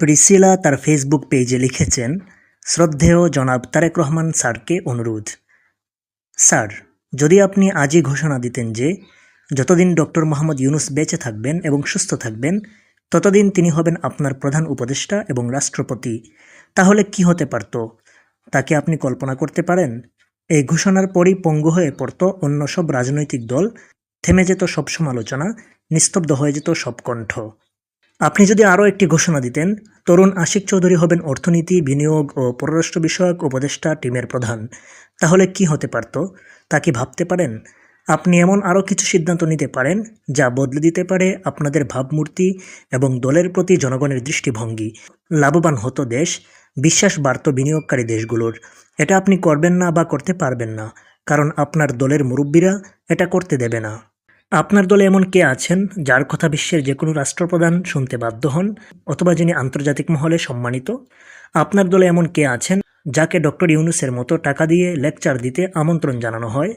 Priscilla তার Facebook পেজে লিখেছেন, শ্রদ্ধেয় জনাব তারেক রহমান স্যারকে অনুরোধ। স্যার, যদি আপনি আজই ঘোষণা দিতেন যে যতদিন ডক্টর মোহাম্মদ ইউনূস বেঁচে থাকবেন এবং সুস্থ থাকবেন ততদিন তিনি হবেন আপনার প্রধান উপদেষ্টা এবং রাষ্ট্রপতি, তাহলে কি হতে পারত তা কি আপনি কল্পনা করতে পারেন? এই ঘোষণার পরই পঙ্গু হয়ে পড়ত অন্য সব রাজনৈতিক দল, থেমে যেত সব সমালোচনা, নিস্তব্ধ হয়ে যেত সব কণ্ঠ। আপনি যদি আরও একটি ঘোষণা দিতেন, তরুণ আশিক চৌধুরী হবেন অর্থনীতি, বিনিয়োগ ও পররাষ্ট্র বিষয়ক উপদেষ্টা টিমের প্রধান, তাহলে কি হতে পারত তা কি ভাবতে পারেন? আপনি এমন আরও কিছু সিদ্ধান্ত নিতে পারেন যা বদলে দিতে পারে আপনাদের ভাবমূর্তি এবং দলের প্রতি জনগণের দৃষ্টিভঙ্গি। লাভবান হতো দেশ, বিশ্বাস বাড়ত বিনিয়োগকারী দেশগুলোর। এটা আপনি করবেন না বা করতে পারবেন না, কারণ আপনার দলের মুরব্বীরা এটা করতে দেবে না। আপনার দলে এমন কে আছেন যার কথা বিশ্বের যে কোনো রাষ্ট্রপ্রধান শুনতে বাধ্য হন, অথবা যিনি আন্তর্জাতিক মহলে সম্মানিত? আপনার দলে এমন কে আছেন যাকে ডক্টর ইউনূসের মতো টাকা দিয়ে লেকচার দিতে আমন্ত্রণ জানানো হয়?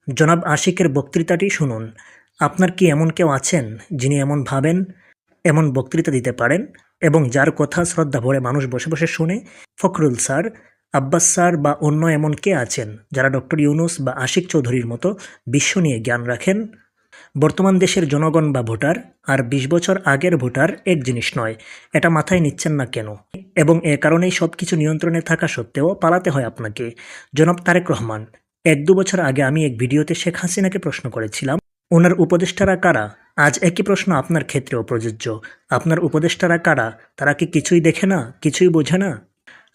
জনাব আশিকের বক্তৃতাটি শুনুন। আপনার কি এমন কেউ আছেন যিনি এমন ভাবেন, এমন বক্তৃতা দিতে পারেন এবং যার কথা শ্রদ্ধা ভরে মানুষ বসে বসে শুনে? ফখরুল স্যার, আব্বাস স্যার বা অন্য এমন কে আছেন যারা ডক্টর ইউনূস বা আশিক চৌধুরীর মতো বিশ্ব নিয়ে জ্ঞান রাখেন? বর্তমান দেশের জনগণ বা ভোটার আর ২০ বছর আগের ভোটার এক জিনিস নয়, এটা মাথায় নিচ্ছেন না কেন? এবং এ কারণেই সব কিছু নিয়ন্ত্রণে থাকা সত্ত্বেও পালাতে হয় আপনাকে। জনাব তারেক রহমান, ১-২ বছর আগে আমি এক ভিডিওতে শেখ হাসিনাকে প্রশ্ন করেছিলাম, ওনার উপদেষ্টারা কারা? আজ একই প্রশ্ন আপনার ক্ষেত্রেও প্রযোজ্য। আপনার উপদেষ্টারা কারা? তারা কি কিছুই দেখে না, কিছুই বোঝে না?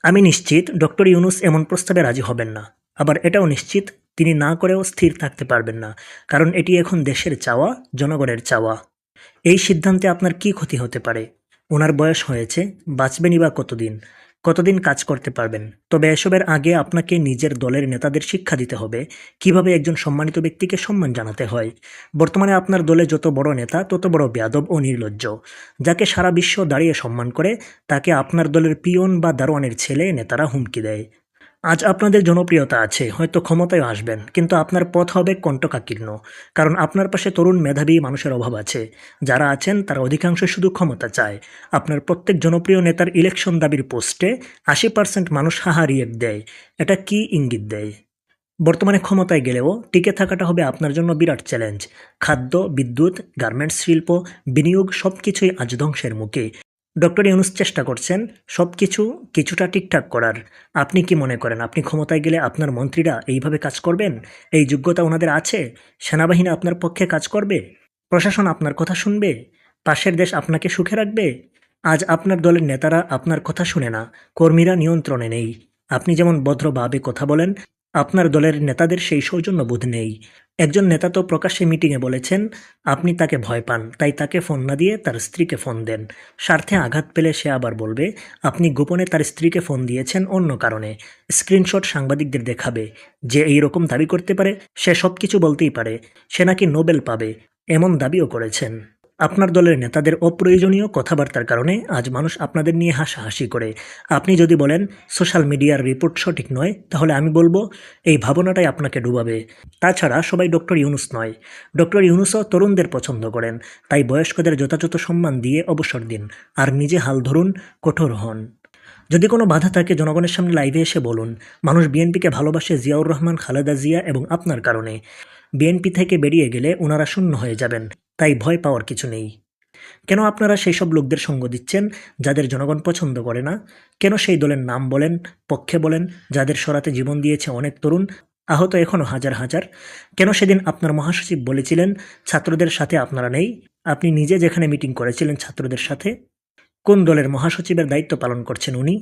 আমি নিশ্চিত ডক্টর ইউনূস এমন প্রস্তাবে রাজি হবেন না। আবার এটাও নিশ্চিত তিনি না করেও স্থির থাকতে পারবেন না, কারণ এটি এখন দেশের চাওয়া, জনগণের চাওয়া। এই সিদ্ধান্তে আপনার কি ক্ষতি হতে পারে? ওনার বয়স হয়েছে, বাঁচবেনই বা কতদিন? কতদিন কাজ করতে পারবেন? তবে এসবের আগে আপনাকে নিজের দলের নেতাদের শিক্ষা দিতে হবে কিভাবে একজন সম্মানিত ব্যক্তিকে সম্মান জানাতে হয়। বর্তমানে আপনার দলে যত বড় নেতা তত বড় বেয়াদব ও নির্লজ্জ। যাকে সারা বিশ্ব দাঁড়িয়ে সম্মান করে তাকে আপনার দলের পিয়ন বা দারোয়ানের ছেলে নেতারা হুমকি দেয়। আজ আপনাদের জনপ্রিয়তা আছে, হয়তো ক্ষমতায় আসবেন, কিন্তু আপনার পথ হবে কণ্টকাকীর্ণ, কারণ আপনার পাশে তরুণ মেধাবী মানুষের অভাব আছে। যারা আছেন তারা অধিকাংশ শুধু ক্ষমতা চায়। আপনার প্রত্যেক জনপ্রিয় নেতার ইলেকশন দাবির পোস্টে ৮০% মানুষ হাহা রিয়েক্ট দেয়। এটা কি ইঙ্গিত দেয়? বর্তমানে ক্ষমতায় গেলেও টিকে থাকাটা হবে আপনার জন্য বিরাট চ্যালেঞ্জ। খাদ্য, বিদ্যুৎ, গার্মেন্টস শিল্প, বিনিয়োগ সবকিছুই আজ ধ্বংসের মুখে। ডক্টর ইউনূস চেষ্টা করছেন সবকিছু কিছুটা ঠিকঠাক করার। আপনি কি মনে করেন আপনি ক্ষমতায় গেলে আপনার মন্ত্রীরা এইভাবে কাজ করবেন? এই যোগ্যতা ওনাদের আছে? সেনাবাহিনী আপনার পক্ষে কাজ করবে? প্রশাসন আপনার কথা শুনবে? পাশের দেশ আপনাকে সুখে রাখবে? আজ আপনার দলের নেতারা আপনার কথা শুনে না, কর্মীরা নিয়ন্ত্রণে নেই। আপনি যেমন ভদ্রভাবে কথা বলেন, আপনার দলের নেতাদের সেই সৌজন্যবোধ নেই। একজন নেতা তো প্রকাশ্যে মিটিংয়ে বলেছেন আপনি তাকে ভয় পান, তাই তাকে ফোন না দিয়ে তার স্ত্রীকে ফোন দেন। স্বার্থে আঘাত পেলে সে আবার বলবে আপনি গোপনে তার স্ত্রীকে ফোন দিয়েছেন অন্য কারণে। স্ক্রিনশট সাংবাদিকদের দেখাবে। যে এই রকম দাবি করতে পারে সে সব কিছু বলতেই পারে। সে নাকি নোবেল পাবে, এমন দাবিও করেছেন। আপনার দলের নেতাদের অপ্রয়োজনীয় কথাবার্তার কারণে আজ মানুষ আপনাদের নিয়ে হাসাহাসি করে। আপনি যদি বলেন সোশ্যাল মিডিয়ার রিপোর্ট সঠিক নয়, তাহলে আমি বলবো এই ভাবনাটাই আপনাকে ডুবাবে। তাছাড়া সবাই ডক্টর ইউনূস নয়। ডক্টর ইউনূসও তরুণদের পছন্দ করেন, তাই বয়স্কদের যথাযথ সম্মান দিয়ে অবসর দিন আর নিজে হাল ধরুন, কঠোর হন। যদি কোনো বাধা থাকে জনগণের সামনে লাইভে এসে বলুন। মানুষ বিএনপিকে ভালোবাসে জিয়াউর রহমান, খালেদা জিয়া এবং আপনার কারণে। বিএনপি থেকে বেরিয়ে গেলে ওনারা শূন্য হয়ে যাবেন, তাই ভয় পাওয়ার কিছু নেই। কেন আপনারা সেই সব লোকদের সঙ্গ দিচ্ছেন যাদের জনগণ পছন্দ করে না? কেন সেই দলের নাম বলেন, পক্ষে বলেন, যাদের সরাতে জীবন দিয়েছে অনেক তরুণ, আহত এখনও হাজার হাজার? কেন সেদিন আপনার মহাসচিব বলেছিলেন ছাত্রদের সাথে আপনারা নেই? আপনি নিজে যেখানে মিটিং করেছিলেন ছাত্রদের সাথে? কোন দলের মহাসচিবের দায়িত্ব পালন করছেন উনি?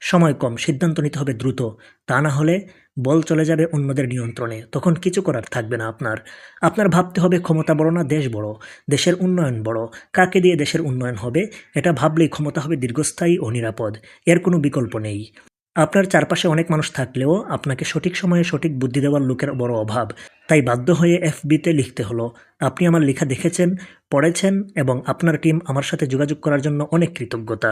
সময় কম, সিদ্ধান্ত নিতে হবে দ্রুত। তা না হলে বল চলে যাবে অন্যদের নিয়ন্ত্রণে, তখন কিছু করার থাকবে না আপনার। আপনার ভাবতে হবে ক্ষমতা বড় না দেশ বড়, দেশের উন্নয়ন বড়। কাকে দিয়ে দেশের উন্নয়ন হবে এটা ভাবলেই ক্ষমতা হবে দীর্ঘস্থায়ী ও নিরাপদ। এর কোনো বিকল্প নেই। আপনার চারপাশে অনেক মানুষ থাকলেও আপনাকে সঠিক সময়ে সঠিক বুদ্ধি দেওয়ার লোকের বড় অভাব। তাই বাধ্য হয়ে এফবিতে লিখতে হলো। আপনি আমার লেখা দেখেছেন, পড়েছেন এবং আপনার টিম আমার সাথে যোগাযোগ করার জন্য অনেক কৃতজ্ঞতা।